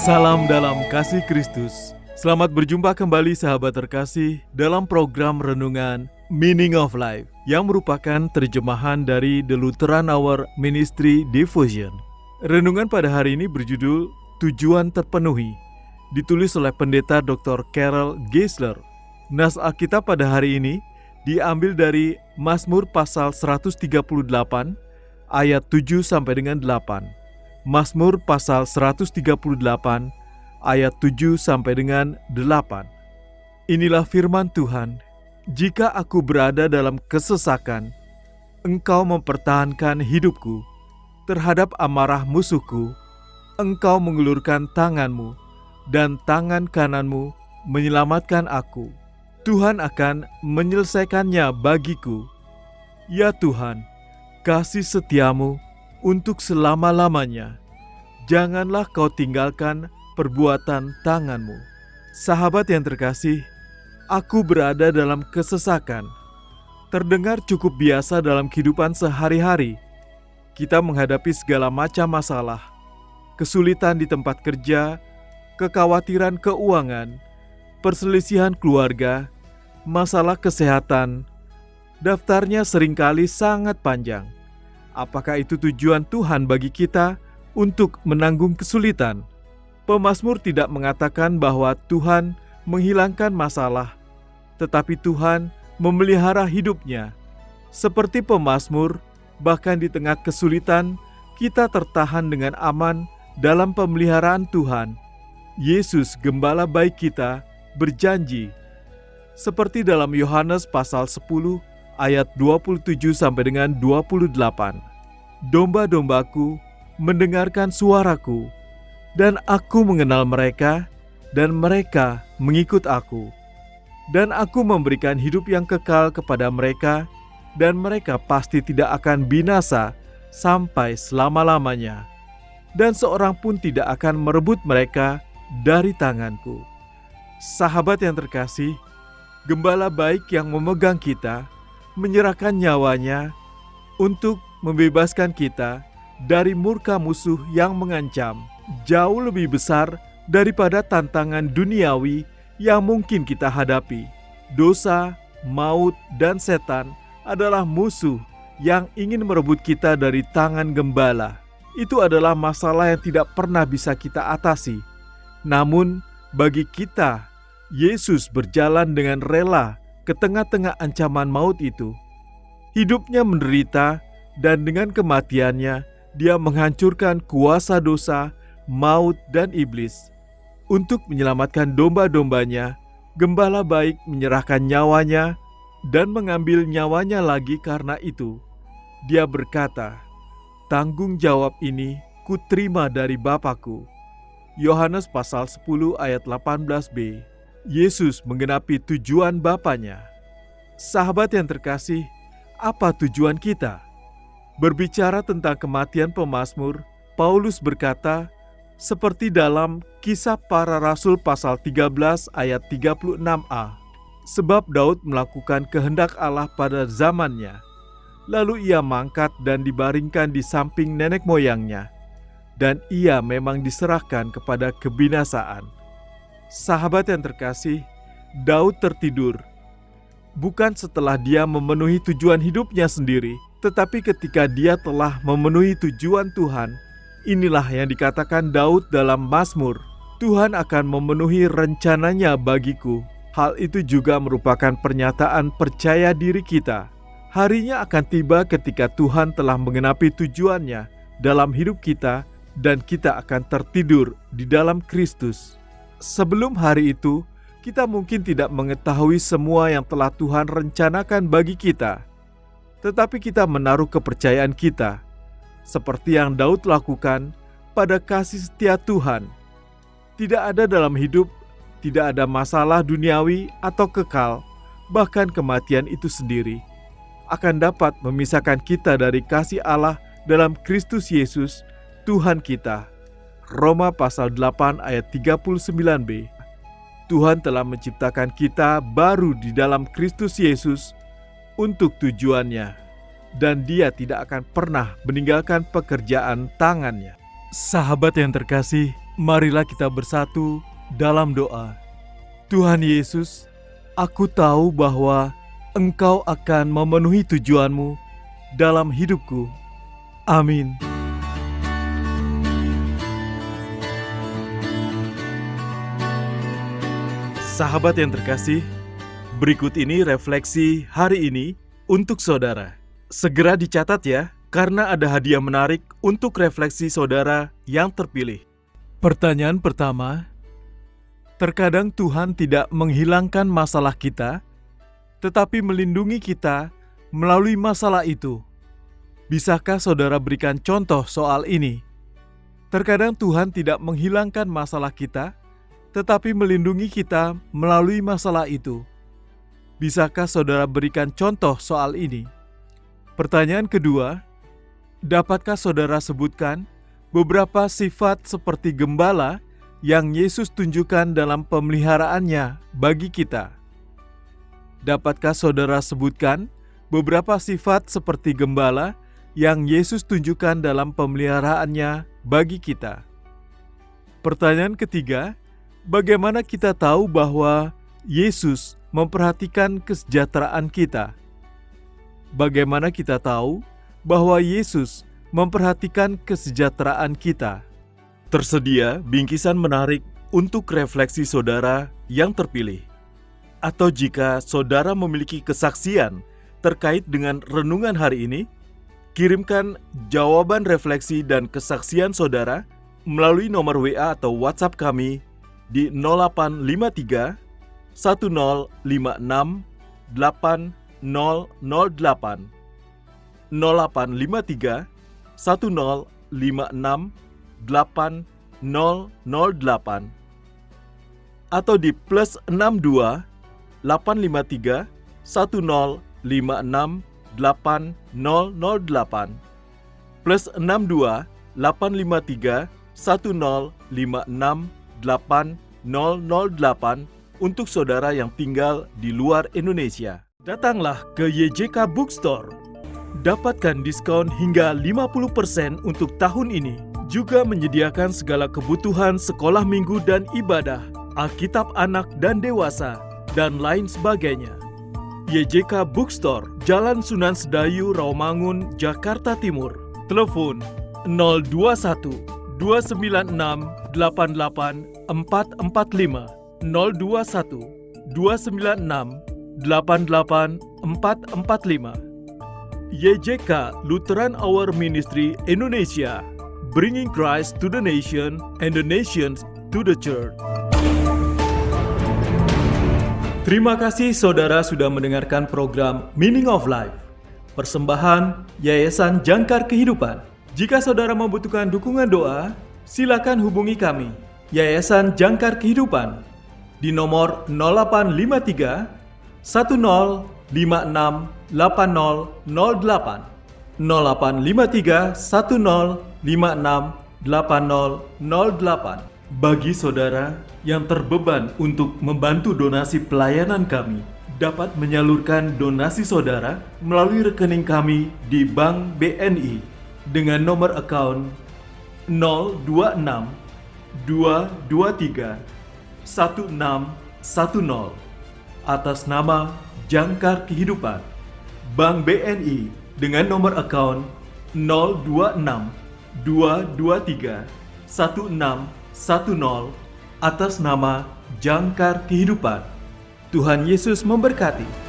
Salam dalam kasih Kristus. Selamat berjumpa kembali sahabat terkasih dalam program Renungan Meaning of Life yang merupakan terjemahan dari The Lutheran Hour Ministry Devotion. Renungan pada hari ini berjudul Tujuan Terpenuhi, ditulis oleh Pendeta Dr. Carol Geisler. Nas Alkitab pada hari ini diambil dari Mazmur pasal 138 ayat 7 sampai dengan 8. Mazmur pasal 138 ayat 7 sampai dengan 8. Inilah firman Tuhan, "Jika aku berada dalam kesesakan, Engkau mempertahankan hidupku. Terhadap amarah musuhku, Engkau mengulurkan tangan-Mu, dan tangan kanan-Mu menyelamatkan aku. Tuhan akan menyelesaikannya bagiku. Ya Tuhan, kasih setia-Mu untuk selama-lamanya. Janganlah Kau tinggalkan perbuatan tangan-Mu." Sahabat yang terkasih, aku berada dalam kesesakan. Terdengar cukup biasa dalam kehidupan sehari-hari. Kita menghadapi segala macam masalah, kesulitan di tempat kerja, kekhawatiran keuangan, perselisihan keluarga, masalah kesehatan. Daftarnya seringkali sangat panjang. Apakah itu tujuan Tuhan bagi kita untuk menanggung kesulitan? Pemazmur tidak mengatakan bahwa Tuhan menghilangkan masalah, tetapi Tuhan memelihara hidupnya. Seperti pemazmur, bahkan di tengah kesulitan, kita tertahan dengan aman dalam pemeliharaan Tuhan. Yesus, Gembala baik kita, berjanji, seperti dalam Yohanes pasal 10 ayat 27 sampai dengan 28. "Domba-dombaku mendengarkan suaraku, dan aku mengenal mereka, dan mereka mengikut aku. Dan aku memberikan hidup yang kekal kepada mereka, dan mereka pasti tidak akan binasa sampai selama-lamanya. Dan seorang pun tidak akan merebut mereka dari tanganku." Sahabat yang terkasih, Gembala baik yang memegang kita, menyerahkan nyawanya untuk membebaskan kita dari murka musuh yang mengancam, jauh lebih besar daripada tantangan duniawi yang mungkin kita hadapi. Dosa, maut, dan setan adalah musuh yang ingin merebut kita dari tangan Gembala. Itu adalah masalah yang tidak pernah bisa kita atasi. Namun, bagi kita, Yesus berjalan dengan rela ke tengah-tengah ancaman maut itu. Hidupnya menderita, dan dengan kematiannya, Dia menghancurkan kuasa dosa, maut, dan iblis. Untuk menyelamatkan domba-dombanya, Gembala baik menyerahkan nyawanya dan mengambil nyawanya lagi karena itu. Dia berkata, "Tanggung jawab ini kuterima dari Bapa-Ku." Yohanes pasal 10 ayat 18b. Yesus menggenapi tujuan Bapanya. Sahabat yang terkasih, apa tujuan kita? Berbicara tentang kematian pemazmur, Paulus berkata, seperti dalam Kisah Para Rasul pasal 13 ayat 36a, "Sebab Daud melakukan kehendak Allah pada zamannya, lalu ia mangkat dan dibaringkan di samping nenek moyangnya, dan ia memang diserahkan kepada kebinasaan." Sahabat yang terkasih, Daud tertidur, bukan setelah dia memenuhi tujuan hidupnya sendiri, tetapi ketika dia telah memenuhi tujuan Tuhan. Inilah yang dikatakan Daud dalam Mazmur, "Tuhan akan memenuhi rencananya bagiku." Hal itu juga merupakan pernyataan percaya diri kita. Harinya akan tiba ketika Tuhan telah menggenapi tujuannya dalam hidup kita, dan kita akan tertidur di dalam Kristus. Sebelum hari itu, kita mungkin tidak mengetahui semua yang telah Tuhan rencanakan bagi kita. Tetapi kita menaruh kepercayaan kita, seperti yang Daud lakukan, pada kasih setia Tuhan. Tidak ada dalam hidup, tidak ada masalah duniawi atau kekal, bahkan kematian itu sendiri, akan dapat memisahkan kita dari kasih Allah dalam Kristus Yesus, Tuhan kita. Roma pasal 8 ayat 39b. Tuhan telah menciptakan kita baru di dalam Kristus Yesus untuk tujuannya. dan dia tidak akan pernah meninggalkan pekerjaan tangannya. Sahabat yang terkasih, marilah kita bersatu dalam doa. Tuhan Yesus, aku tahu bahwa Engkau akan memenuhi tujuanmu dalam hidupku. Amin. Sahabat yang terkasih, berikut ini refleksi hari ini untuk saudara. Segera dicatat ya, karena ada hadiah menarik untuk refleksi saudara yang terpilih. Pertanyaan pertama, terkadang Tuhan tidak menghilangkan masalah kita, tetapi melindungi kita melalui masalah itu. Bisakah saudara berikan contoh soal ini? Terkadang Tuhan tidak menghilangkan masalah kita, tetapi melindungi kita melalui masalah itu. Bisakah saudara berikan contoh soal ini? Pertanyaan kedua, dapatkah saudara sebutkan beberapa sifat seperti gembala yang Yesus tunjukkan dalam pemeliharaannya bagi kita? Dapatkah saudara sebutkan beberapa sifat seperti gembala yang Yesus tunjukkan dalam pemeliharaannya bagi kita? Pertanyaan ketiga, bagaimana kita tahu bahwa Yesus memperhatikan kesejahteraan kita? Bagaimana kita tahu bahwa Yesus memperhatikan kesejahteraan kita? Tersedia bingkisan menarik untuk refleksi saudara yang terpilih. Atau jika saudara memiliki kesaksian terkait dengan renungan hari ini, kirimkan jawaban refleksi dan kesaksian saudara melalui nomor WA atau WhatsApp kami di 0853 1056 8008 0853 1056 8008 atau di +62 853 1056 8008 +62 853 1056 8008 untuk saudara yang tinggal di luar Indonesia. Datanglah ke YJK Bookstore. Dapatkan diskon hingga 50% untuk tahun ini. Juga menyediakan segala kebutuhan sekolah minggu dan ibadah, Alkitab anak dan dewasa, dan lain sebagainya. YJK Bookstore, Jalan Sunan Sedayu, Rawamangun, Jakarta Timur. Telepon 021 296 88 445 021 296 88 445. YJK Lutheran Hour Ministry Indonesia, bringing Christ to the nation and the nations to the church. Terima kasih saudara sudah mendengarkan program Meaning of Life, persembahan Yayasan Jangkar Kehidupan. Jika saudara membutuhkan dukungan doa, silakan hubungi kami, Yayasan Jangkar Kehidupan, di nomor 0853 1056 8008 0853 1056 8008. Bagi saudara yang terbeban untuk membantu donasi pelayanan kami, dapat menyalurkan donasi saudara melalui rekening kami di Bank BNI dengan nomor account 026 223 1610 atas nama Jangkar Kehidupan. Bank BNI dengan nomor account 026 223 1610 atas nama Jangkar Kehidupan. Tuhan Yesus memberkati.